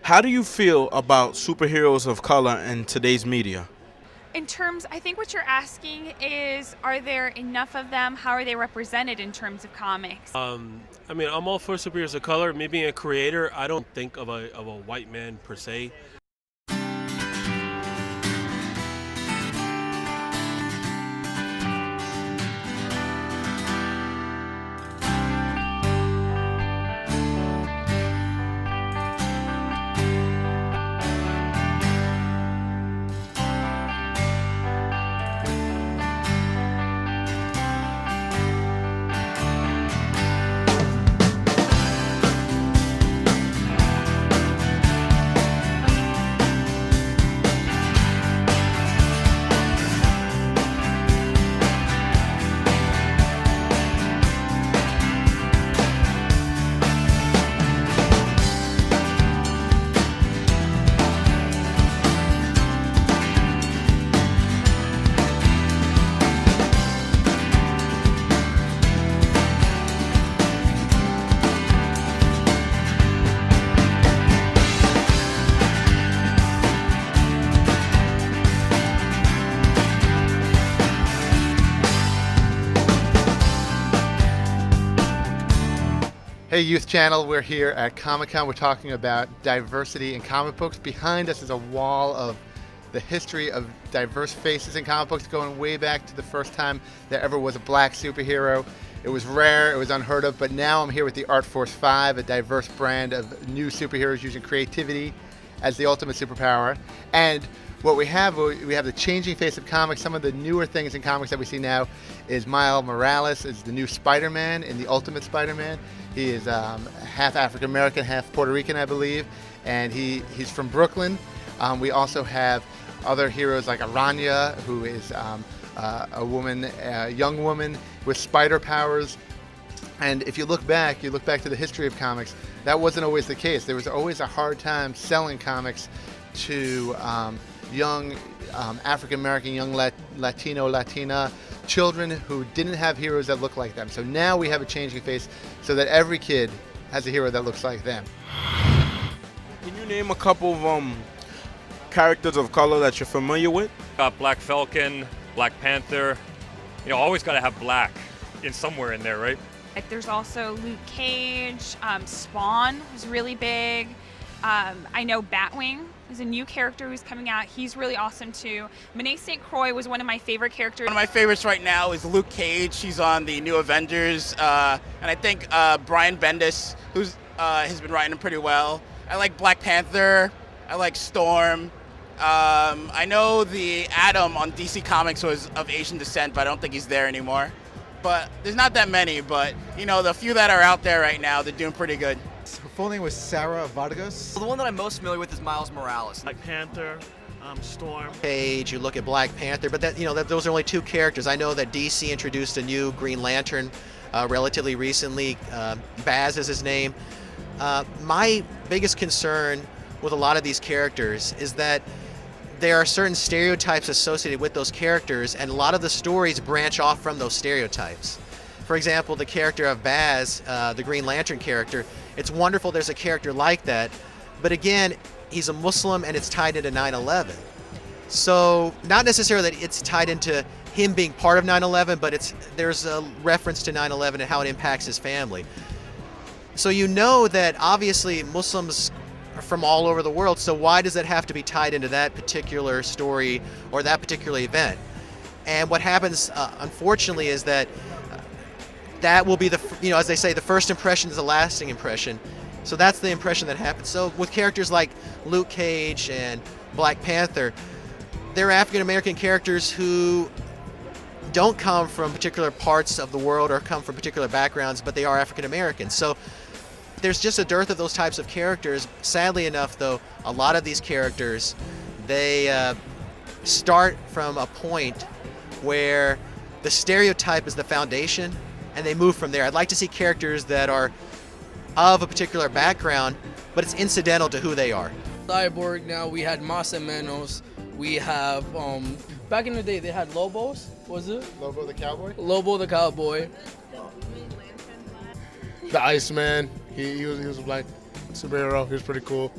How do you feel about superheroes of color in today's media? In terms, I think what you're asking is, are there enough of them? How are they represented in terms of comics? I mean, I'm all for superheroes of color. Me being a creator, I don't think of a white man per se. Hey Youth Channel, we're here at Comic-Con. We're talking about diversity in comic books. Behind us is a wall of the history of diverse faces in comic books, going way back to the first time there ever was a black superhero. It was rare, it was unheard of, but now I'm here with the Art Force 5, a diverse brand of new superheroes using creativity as the ultimate superpower. And what we have the changing face of comics. Some of the newer things in comics that we see now is Miles Morales is the new Spider-Man in the Ultimate Spider-Man. He is half African American, half Puerto Rican, I believe, and he's from Brooklyn. We also have other heroes like Aranya, who is a woman, a young woman with spider powers. And if you look back to the history of comics, that wasn't always the case. There was always a hard time selling comics to young African American, young Latino, Latina children who didn't have heroes that look like them. So now we have a changing face so that every kid has a hero that looks like them. Can you name a couple of characters of color that you're familiar with? Black Falcon, Black Panther. Always got to have black in somewhere in there, right? There's also Luke Cage, Spawn was really big. I know Batwing is a new character who's coming out. He's really awesome too. Monet St. Croix was one of my favorite characters. One of my favorites right now is Luke Cage. He's on the New Avengers, and I think Brian Bendis, who's has been writing him pretty well. I like Black Panther. I like Storm. I know the Atom on DC Comics was of Asian descent, but I don't think he's there anymore. But there's not that many, but the few that are out there right now, they're doing pretty good. Her full name was Sarah Vargas. The one that I'm most familiar with is Miles Morales. Black Panther, Storm. Page, you look at Black Panther, but those are only two characters. I know that DC introduced a new Green Lantern relatively recently. Baz is his name. My biggest concern with a lot of these characters is that there are certain stereotypes associated with those characters, and a lot of the stories branch off from those stereotypes. For example, the character of Baz, the Green Lantern character, it's wonderful there's a character like that, but again, he's a Muslim and it's tied into 9/11. So not necessarily that it's tied into him being part of 9/11, but there's a reference to 9/11 and how it impacts his family. So that obviously Muslims are from all over the world, so why does that have to be tied into that particular story or that particular event? And what happens, unfortunately, is that that will be as they say, the first impression is a lasting impression. So that's the impression that happens. So with characters like Luke Cage and Black Panther, they're African American characters who don't come from particular parts of the world or come from particular backgrounds, but they are African American. So there's just a dearth of those types of characters. Sadly enough, though, a lot of these characters, they start from a point where the stereotype is the foundation, and they move from there. I'd like to see characters that are of a particular background, but it's incidental to who they are. Cyborg, now we had Masa Menos. We have, back in the day, they had Lobos, was it? Lobo the Cowboy? Lobo the Cowboy. The Iceman. He was a black superhero. He was pretty cool.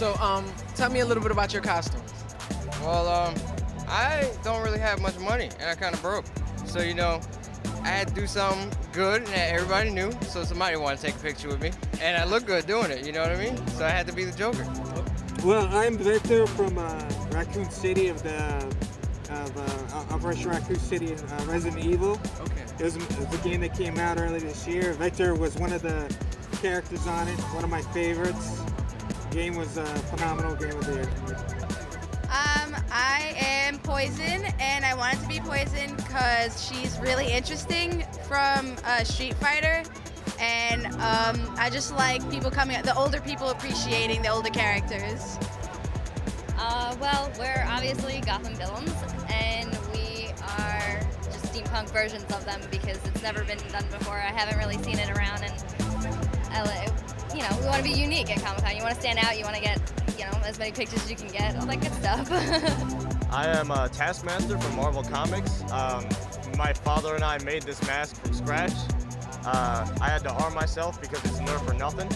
So, tell me a little bit about your costumes. Well, I don't really have much money, and I kind of broke. So, I had to do something good that everybody knew, so somebody wanted to take a picture with me. And I look good doing it, you know what I mean? So I had to be the Joker. Well, I'm Victor from Raccoon City of Operation Raccoon City in Resident Evil. Okay. It was a game that came out early this year. Victor was one of the characters on it, one of my favorites. The game was a phenomenal game of the year. I am Poison, and I wanted to be Poison because she's really interesting from Street Fighter, and I just like people the older people appreciating the older characters. Well, we're obviously Gotham villains, and we are just steampunk versions of them because it's never been done before. I haven't really seen it around, and we want to be unique at Comic-Con. You want to stand out, you want to get as many pictures as you can get, all that good stuff. I am a Taskmaster from Marvel Comics. My father and I made this mask from scratch. I had to arm myself because it's Nerf or nothing.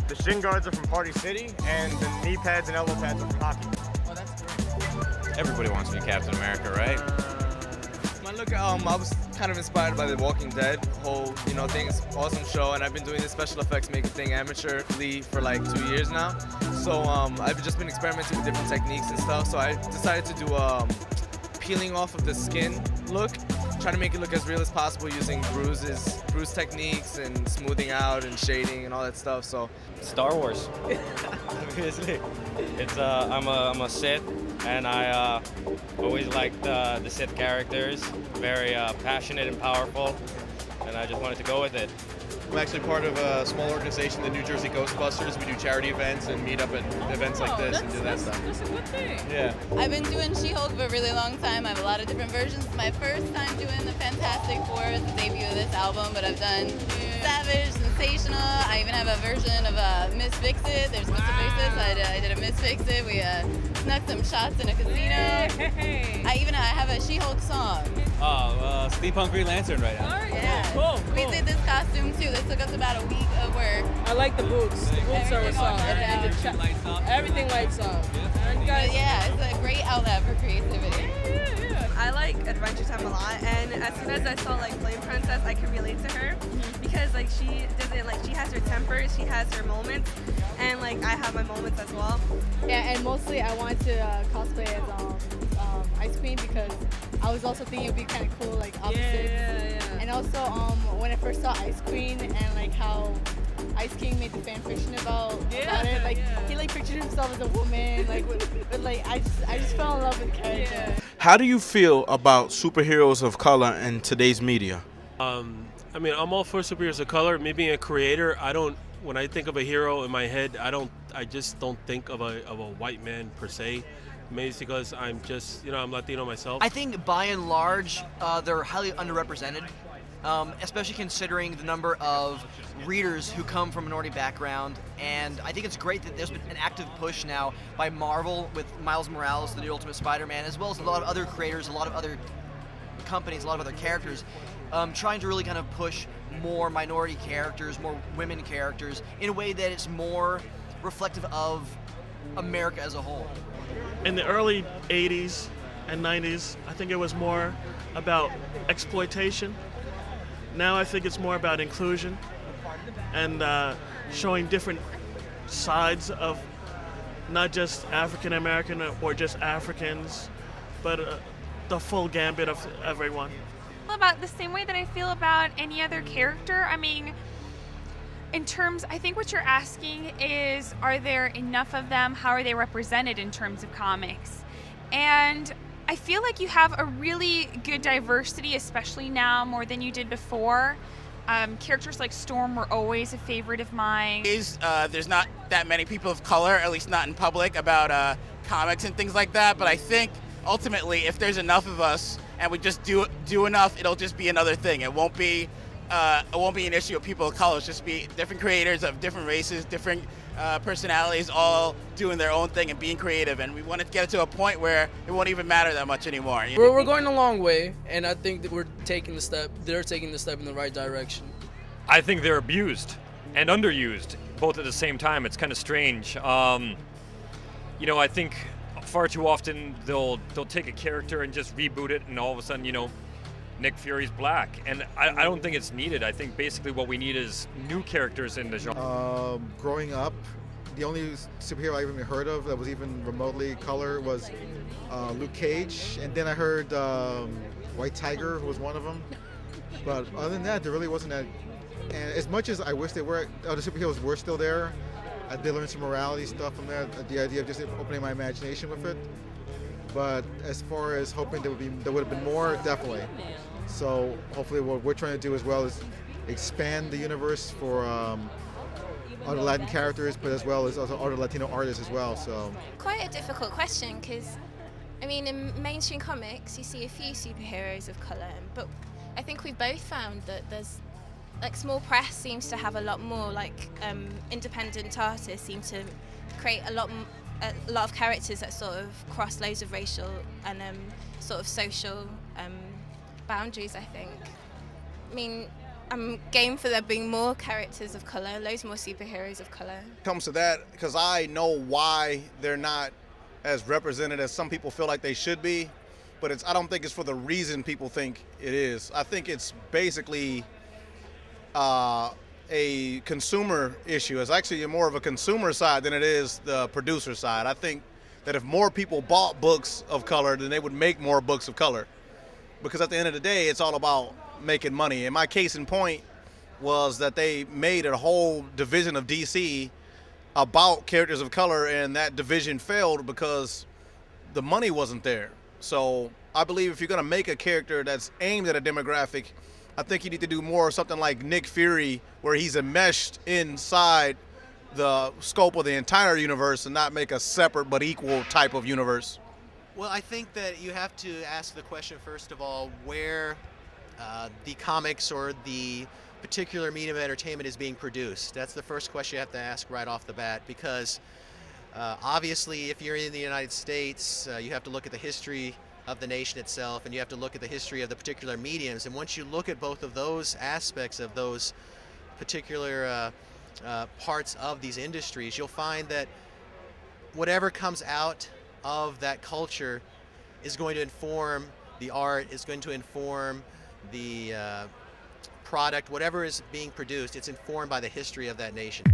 The shin guards are from Party City, and the knee pads and elbow pads are from hockey. Oh, that's great. Everybody wants to be Captain America, right? Look, I was kind of inspired by The Walking Dead whole, thing. It's an awesome show, and I've been doing this special effects making thing amateurly for like 2 years now. So I've just been experimenting with different techniques and stuff. So I decided to do peeling off of the skin look, trying to make it look as real as possible using bruise techniques and smoothing out and shading and all that stuff. So Star Wars. Obviously, I'm a Sith, and I always liked the Sith characters. Very passionate and powerful, and I just wanted to go with it. I'm actually part of a small organization, the New Jersey Ghostbusters. We do charity events and meet up at events like this and do that stuff. That's a good thing. Yeah. I've been doing She-Hulk for a really long time. I have a lot of different versions. My first time doing the Fantastic Four is the debut of this album, but I've done Savage, Sensational. I even have a version of Miss Fix-It. There's Mr. Fix-It. So I did a Miss Fix-It. We snuck some shots in a casino. I have a She-Hulk song. Steampunk Green Lantern right now. Yeah. Cool. We did this costume too. This took us about a week of work. I like the boots. The boots are what's up. Everything lights up. Yeah, it's a great outlet for creativity. I like Adventure Time a lot, and as soon as I saw Flame Princess, I could relate to her because she doesn't she has her temper, she has her moments, and I have my moments as well. Yeah, and mostly I wanted to cosplay as Ice Queen because I was also thinking it would be kind of cool, opposites. Yeah. And also, when I first saw Ice Queen and how Ice King made the fan fiction about it, he pictured himself as a woman, I just fell in love with the character. Yeah. How do you feel about superheroes of color in today's media? I'm all for superheroes of color. Me being a creator, when I think of a hero in my head, I just don't think of a white man per se. Maybe it's because I'm just, I'm Latino myself. I think by and large, they're highly underrepresented, especially considering the number of readers who come from minority background. And I think it's great that there's been an active push now by Marvel with Miles Morales, the new Ultimate Spider-Man, as well as a lot of other creators, a lot of other companies, a lot of other characters, trying to really kind of push more minority characters, more women characters, in a way that it's more reflective of America as a whole. In the early 80s and 90s, I think it was more about exploitation. Now I think it's more about inclusion and showing different sides of not just African American or just Africans, but the full gambit of everyone. About the same way that I feel about any other character. I think what you're asking is, are there enough of them? How are they represented in terms of comics? And I feel like you have a really good diversity, especially now more than you did before. Characters like Storm were always a favorite of mine. There's not that many people of color, at least not in public, about comics and things like that. But I think ultimately, if there's enough of us and we just do enough, it'll just be another thing. It won't be an issue of people of color. It'll just be different creators of different races, different personalities, all doing their own thing and being creative. And we want to get it to a point where it won't even matter that much anymore. We're going a long way, and I think that they're taking the step in the right direction. I think they're abused. and underused both at the same time. It's kind of strange. You know, I think far too often they'll take a character and just reboot it, and all of a sudden, you know, Nick Fury's black, and I don't think it's needed. I think basically what we need is new characters in the genre. Growing up, the only superhero I even heard of that was even remotely color was Luke Cage, and then I heard White Tiger was one of them. But other than that, there really wasn't that. And as much as I wish they were, other superheroes were still there, I did learn some morality stuff from that. The idea of just opening my imagination with it. But as far as hoping there would have been more, definitely. So hopefully, what we're trying to do as well is expand the universe for other Latin characters, but as well as also other Latino artists as well. So quite a difficult question because, I mean, in mainstream comics you see a few superheroes of color, but I think we've both found that there's like small press seems to have a lot more, like independent artists seem to create a lot of characters that sort of cross loads of racial and sort of social boundaries, I think. I mean, I'm game for there being more characters of color, loads more superheroes of color. Comes to that, because I know why they're not as represented as some people feel like they should be, but I don't think it's for the reason people think it is. I think it's basically a consumer issue. It's actually more of a consumer side than it is the producer side. I think that if more people bought books of color, then they would make more books of color. Because at the end of the day, it's all about making money. And my case in point was that they made a whole division of DC about characters of color, and that division failed because the money wasn't there. So I believe if you're gonna make a character that's aimed at a demographic, I think you need to do more something like Nick Fury, where he's enmeshed inside the scope of the entire universe and not make a separate but equal type of universe. Well, I think that you have to ask the question, first of all, where the comics or the particular medium of entertainment is being produced. That's the first question you have to ask right off the bat, because obviously if you're in the United States, you have to look at the history of the nation itself, and you have to look at the history of the particular mediums. And once you look at both of those aspects of those particular parts of these industries, you'll find that whatever comes out of that culture is going to inform the art, is going to inform the product, whatever is being produced. It's informed by the history of that nation.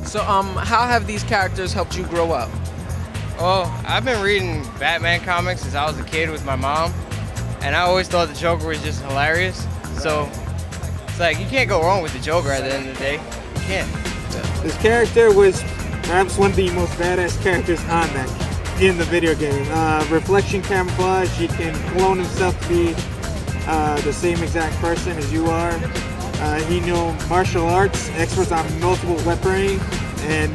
So, how have these characters helped you grow up? Well, I've been reading Batman comics since I was a kid with my mom, and I always thought the Joker was just hilarious. So, it's like, you can't go wrong with the Joker at the end of the day. You can't. This character was perhaps one of the most badass characters on that in the video game. Reflection camouflage, he can clone himself to be the same exact person as you are. He knew martial arts, experts on multiple weaponry, and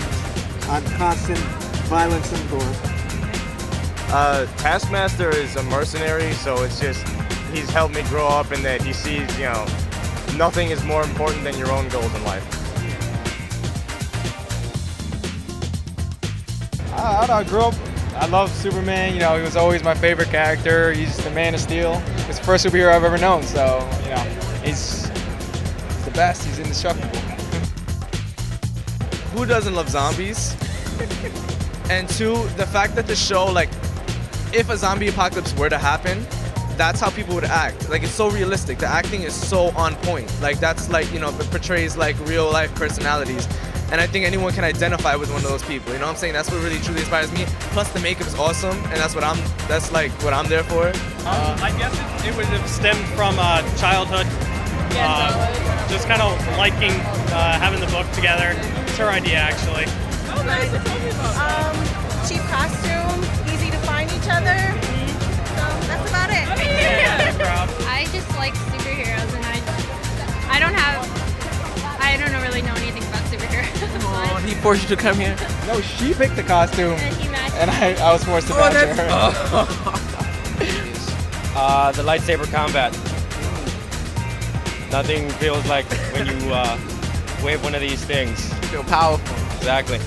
on constant violence and gore. Taskmaster is a mercenary, so it's just, he's helped me grow up in that he sees, nothing is more important than your own goals in life. I don't know, I grew up, I love Superman, he was always my favorite character. He's the Man of Steel. He's the first superhero I've ever known, so, he's the best, he's indestructible. Who doesn't love zombies? And two, the fact that the show, like, if a zombie apocalypse were to happen, that's how people would act. Like, it's so realistic. The acting is so on point. Like, that's like, it portrays like real life personalities. And I think anyone can identify with one of those people. You know what I'm saying? That's what really truly inspires me. Plus the makeup is awesome, and that's what I'm there for. I guess it would have stemmed from childhood. Just kind of liking having the book together. It's her idea, actually. Oh, nice. Cheap costume, easy to find each other. So that's about it. I just like superheroes, and I don't really know anything about superheroes. Oh, he forced you to come here? No, she picked the costume, and I was forced to match her. The lightsaber combat. Nothing feels like when you wave one of these things. Feel powerful. Exactly.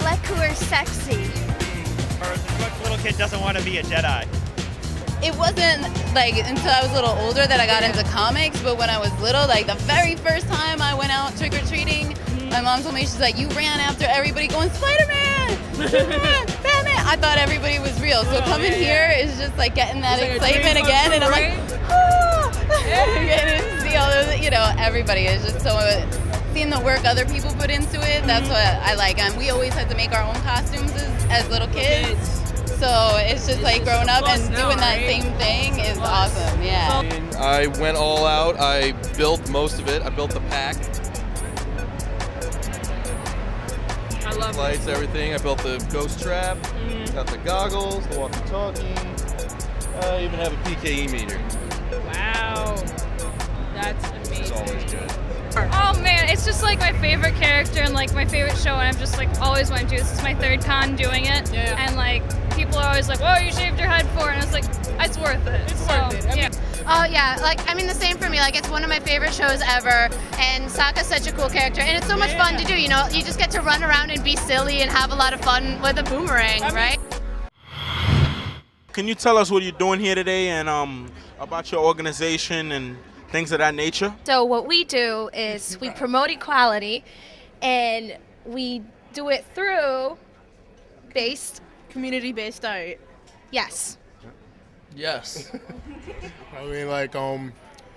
Like who are sexy. What little kid doesn't want to be a Jedi? It wasn't like until I was a little older that I got into comics, but when I was little, like the very first time I went out trick-or-treating, my mom told me, she's like, you ran after everybody going, Spider-Man, Superman, Batman. I thought everybody was real. So coming here is just like getting that excitement again, and I'm like, getting to see all those, everybody is just so, seeing the work other people put into it, that's what I like. And we always had to make our own costumes as little kids. So it's just like growing up and doing that same thing is awesome, yeah. I went all out. I built most of it. I built the pack. I love lights, everything. I built the ghost trap. Got the goggles, the walkie-talkie. I even have a PKE meter. Wow. That's amazing. It's always good. Oh man, it's just like my favorite character and like my favorite show, and I'm just like always want to do this. This is my third con doing it, and like people are always like, "Whoa, you shaved your head for?" And it's like, it's worth it. It's worth it. Yeah. Oh yeah, the same for me. Like, it's one of my favorite shows ever, and Sokka's such a cool character, and it's so much fun to do. You just get to run around and be silly and have a lot of fun with a boomerang, right? Can you tell us what you're doing here today and about your organization and things of that nature? So what we do is we promote equality, and we do it through community-based art. Yes. Yes. I mean,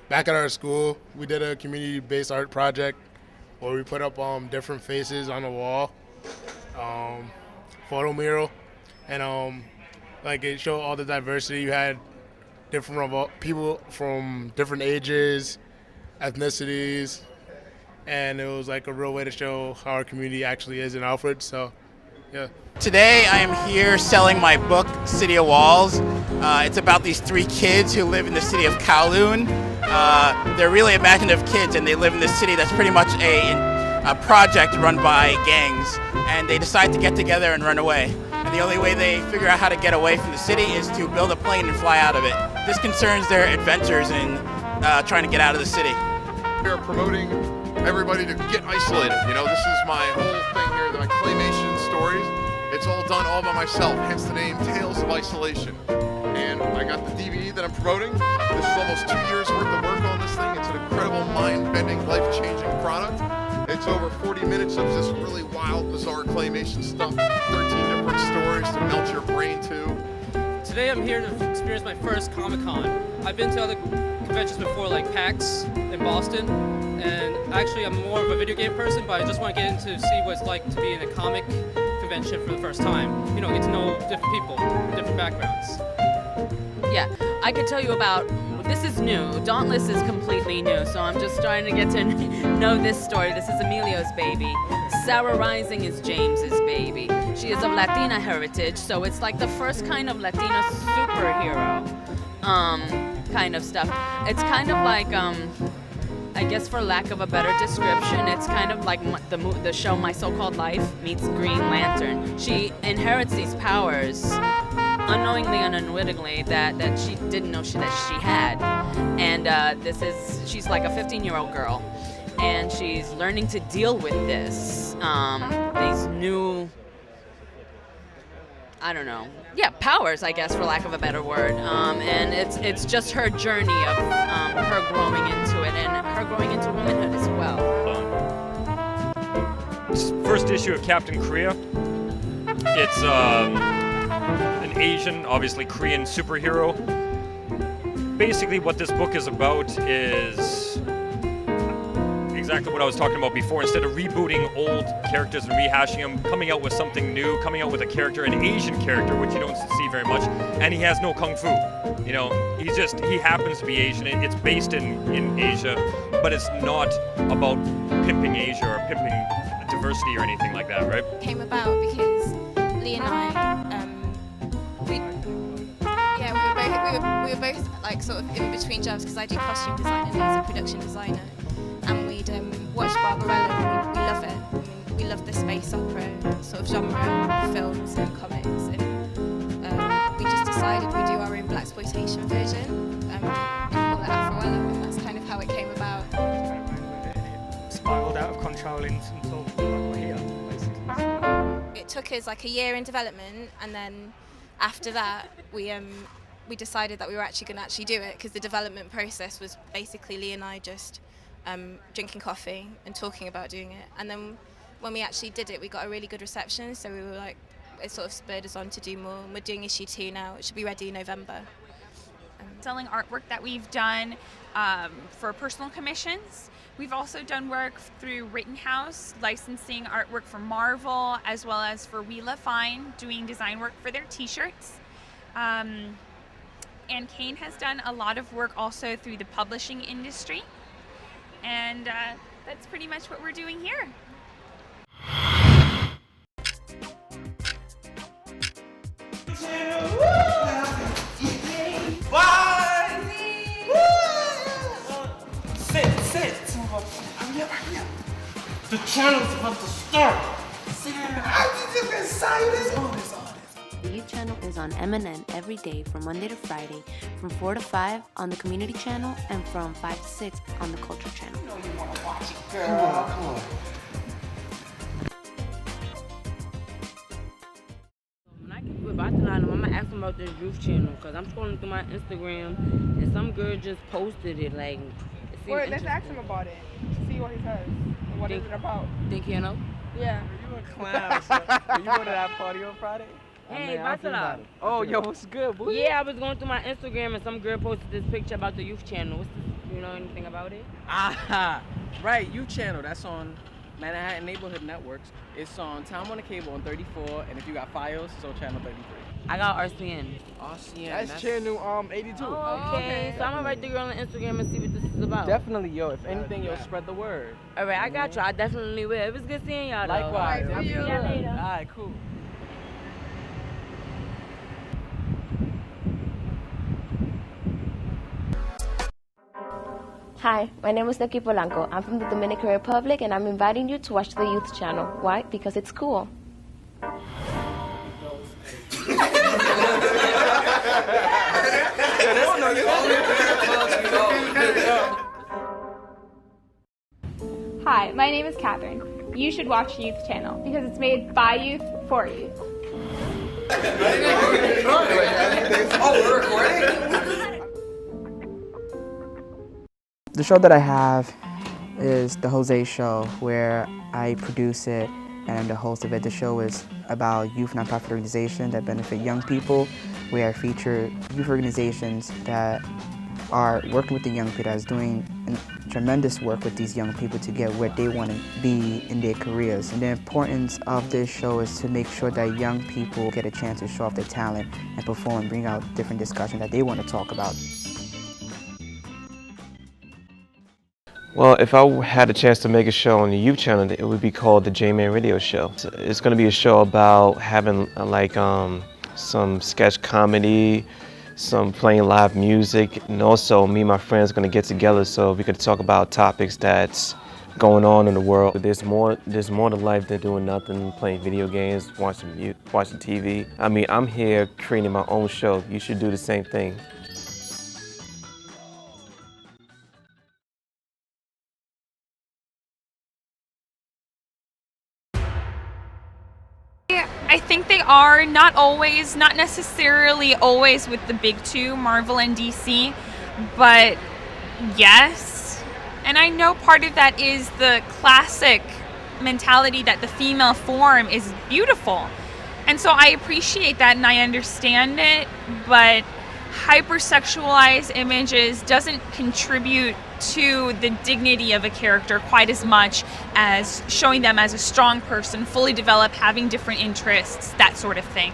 back at our school, we did a community-based art project where we put up different faces on the wall, photo mural, and it showed all the diversity. You had different people from different ages, ethnicities, and it was like a real way to show how our community actually is in Alfred. So, yeah. Today I am here selling my book, City of Walls. It's about these three kids who live in the city of Kowloon. They're really imaginative kids, and they live in this city that's pretty much a project run by gangs, and they decide to get together and run away. And the only way they figure out how to get away from the city is to build a plane and fly out of it. This concerns their adventures in trying to get out of the city. We're promoting everybody to get isolated. This is my whole thing here, my claymation stories. It's all done all by myself, hence the name Tales of Isolation. And I got the DVD that I'm promoting. This is almost 2 years worth of work on this thing. It's an incredible, mind-bending, life-changing product. It's over 40 minutes of this really wild, bizarre claymation stuff. 13 different stories to melt your brain to. today I'm here to experience my first Comic-Con. I've been to other conventions before, like PAX in Boston, and actually I'm more of a video game person, but I just want to get into see what it's like to be in a comic convention for the first time. You know, get to know different people, different backgrounds. Yeah, I could tell you about, this is new. Dauntless is completely new, so I'm just starting to get to know this story. This is Emilio's baby. Sarah Rising is James's baby. She is of Latina heritage, so it's like the first kind of Latina superhero kind of stuff. It's kind of like, I guess for lack of a better description, it's kind of like the show My So-Called Life meets Green Lantern. She inherits these powers unknowingly and unwittingly that she didn't know that she had. And she's like a 15-year-old girl, and she's learning to deal with this, these new, I don't know, yeah, powers, I guess, for lack of a better word. And it's just her journey of her growing into it and her growing into womanhood as well. First issue of Captain Korea. It's an Asian, obviously Korean superhero. Basically what this book is about is exactly what I was talking about before. Instead of rebooting old characters and rehashing them, coming out with something new, coming out with a character, an Asian character, which you don't see very much, and he has no kung fu. You know, he happens to be Asian. It's based in Asia, but it's not about pimping Asia or pimping diversity or anything like that, right? Came about because Lee and I, we were both like sort of in between jobs because I do costume design and he's a production designer, and we'd watched Barbarella and we love it. I mean, we love the space opera sort of genre films and comics, and we just decided we'd do our own blaxploitation version and call it Afroella, and that's kind of how it came about. Spiraled out of control until we're here, basically. It took us like a year in development, and then after that we decided that we were actually going to do it, because the development process was basically Lee and I just drinking coffee and talking about doing it. And then when we actually did it, we got a really good reception, so we were like, it sort of spurred us on to do more. And we're doing issue 2 now. It should be ready in November. Selling artwork that we've done for personal commissions. We've also done work through Rittenhouse, licensing artwork for Marvel, as well as for We Love Fine, doing design work for their t-shirts. And Kane has done a lot of work also through the publishing industry. And that's pretty much what we're doing here. Sit. I'm here. The channel's about to start. I'm just excited. The youth channel is on MNN every day from Monday to Friday, from 4 to 5 on the community channel and from 5 to 6 on the culture channel. You know you want to watch it, girl. Come on. When I get with Barcelona, I'm gonna ask them about this youth channel, because I'm scrolling through my Instagram and some girl just posted it. Like, well, let's ask him about it. See what he says. What is it about? Think you know? Yeah. You a clown. Were you going to that party on Friday? Hey, Barcelona. Oh, yo, what's good, boy? Yeah, I was going through my Instagram and some girl posted this picture about the youth channel. What's this, you know anything about it? Ah, right, youth channel. That's on Manhattan Neighborhood Networks. It's on Time on the Cable on 34, and if you got Fios, it's on channel 33. I got RCN. RCN. That's channel 82. Oh, okay. So I'm gonna write the girl on Instagram and see what this is about. Definitely, yo. If anything, yo, spread the word. All right, I got you. I definitely will. It was good seeing y'all. Likewise. I'll see y'all later. All right, cool. Hi, my name is Nikki Polanco. I'm from the Dominican Republic, and I'm inviting you to watch the youth channel. Why? Because it's cool. Hi, my name is Catherine. You should watch Youth Channel because it's made by youth for youth. The show that I have is The Jose Show, where I produce it and I'm the host of it. The show is about youth nonprofit organizations that benefit young people. We are feature youth organizations that are working with the young people, that's doing tremendous work with these young people to get where they want to be in their careers. And the importance of this show is to make sure that young people get a chance to show off their talent and perform and bring out different discussions that they want to talk about. Well, if I had a chance to make a show on the youth channel, it would be called the J-Man Radio Show. It's going to be a show about having some sketch comedy, some playing live music, and also me and my friends are going to get together so we could talk about topics that's going on in the world. There's more to life than doing nothing, playing video games, watching TV. I mean, I'm here creating my own show. You should do the same thing. I think they are not necessarily always with the big two, Marvel and DC, but yes. And I know part of that is the classic mentality that the female form is beautiful. And so I appreciate that and I understand it, but hypersexualized images doesn't contribute to the dignity of a character quite as much as showing them as a strong person, fully developed, having different interests, that sort of thing.